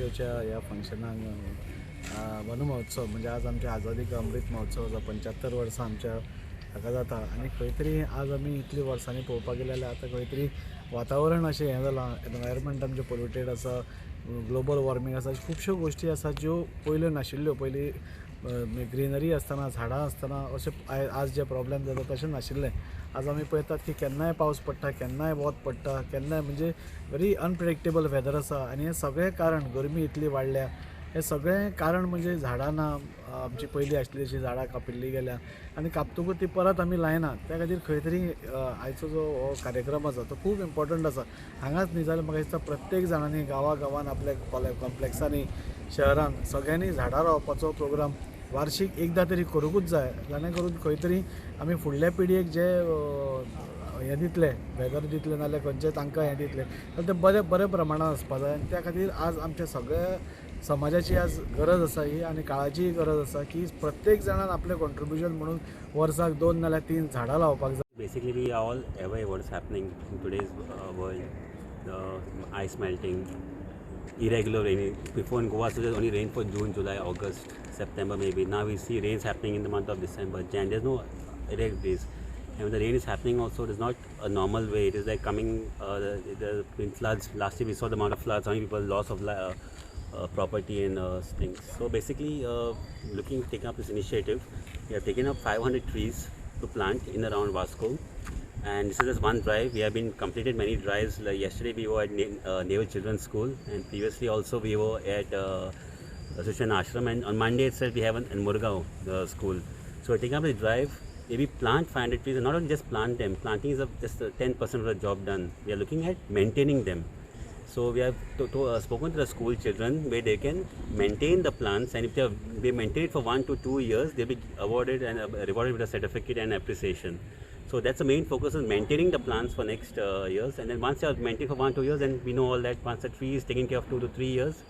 रेडिओच्या ह्या फंक्शनाक वन महोत्सव म्हणजे आज आमच्या आझादी का अमृत महोत्सवाचा 75 वर्सां आमच्या हाका जाता आनी खंय तरी आज आमी इतली वर्सांनी पळोवपाक गेले जाल्यार आतां खंय तरी वातावरण अशें हें जालां, एनवायरमेंट आमचें पोल्युटेड आसा, ग्लोबल वॉर्मिंग आसा, खुबश्यो गोश्टी आसा ज्यो पयल्यो नाशिल्ल्यो. पयलीं ग्रीनरी आसतना झाडां आसतना अशें आज जे प्रॉब्लेम जाता तशें नाशिल्लें. आज आमी पळयतात की केन्नाय पावस पडटा, केन्नाय वत पडटा, केन्नाय म्हणजे व्हेरी अनप्रिडिक्टेबल वेदर आसा. आनी हें सगळें कारण गरमी इतली वाडल्या, हें सगळें कारण म्हणजे झाडां ना. आमची पयलीं आशिल्ली अशी झाडां कापिल्ली गेल्या आनी कापतकूच ती परत आमी लायना. त्या खातीर खंय तरी आयचो जो हो कार्यक्रम आसा तो खूब इम्पॉर्टंट आसा. हांगाच न्ही जाल्यार म्हाका दिसता प्रत्येक जाणांनी गांवागांवान आपल्या कॉम्प्लेक्सांनी शहरान सगळ्यांनी झाडां रोवपाचो प्रोग्राम वार्षिक एकदां तरी करूंकूच जाय. जाणे करून खंय तरी आमी फुडल्या पिळगेक जे हें दितले वेदर दितले नाल्यार खंयचे तांकां हें दितले जाल्यार ते बरे प्रमाणात आसपा जाय. आनी त्या खातीर आज आमच्या सगळ्या समाजाची आज गरज आसा ही आनी काळाची गरज आसा की प्रत्येक जाणान आपलें कॉन्ट्रिब्युशन म्हणून वर्साक 2 नाल्यार 3 झाडां लावपाक जाय. Basically, we are all aware what's happening in today's world. The ice melting, irregular rain. Before in Goa, so there's only rain for June, July, August, September maybe. Now we see rains happening in the month of December, Jan. There's no irregular days. And when the rain is happening also, it is not a normal way. It is like coming, in floods. Last year we saw the amount of floods, how many people loss of property and things. So basically, taking up this initiative, we have taken up 500 trees to plant in around Vasco. And this is just one drive. We have been completed many drives. Like yesterday we were at Naval Children's School, and previously also we were at Sushan Ashram, and on Monday itself we have in Murgaon school. So we're taking up the drive. Maybe plant 500 trees, and not only just plant them. Planting is just 10% of the job done. We are looking at maintaining them. So we have spoken to the school children where they can maintain the plants, and if they maintain it for 1 to 2 years, they'll be awarded and rewarded with a certificate and appreciation. So that's the main focus, is maintaining the plants for next years. And then once you are maintained for 1 to 2 years, then we know all that once the tree is taken care of 2 to 3 years.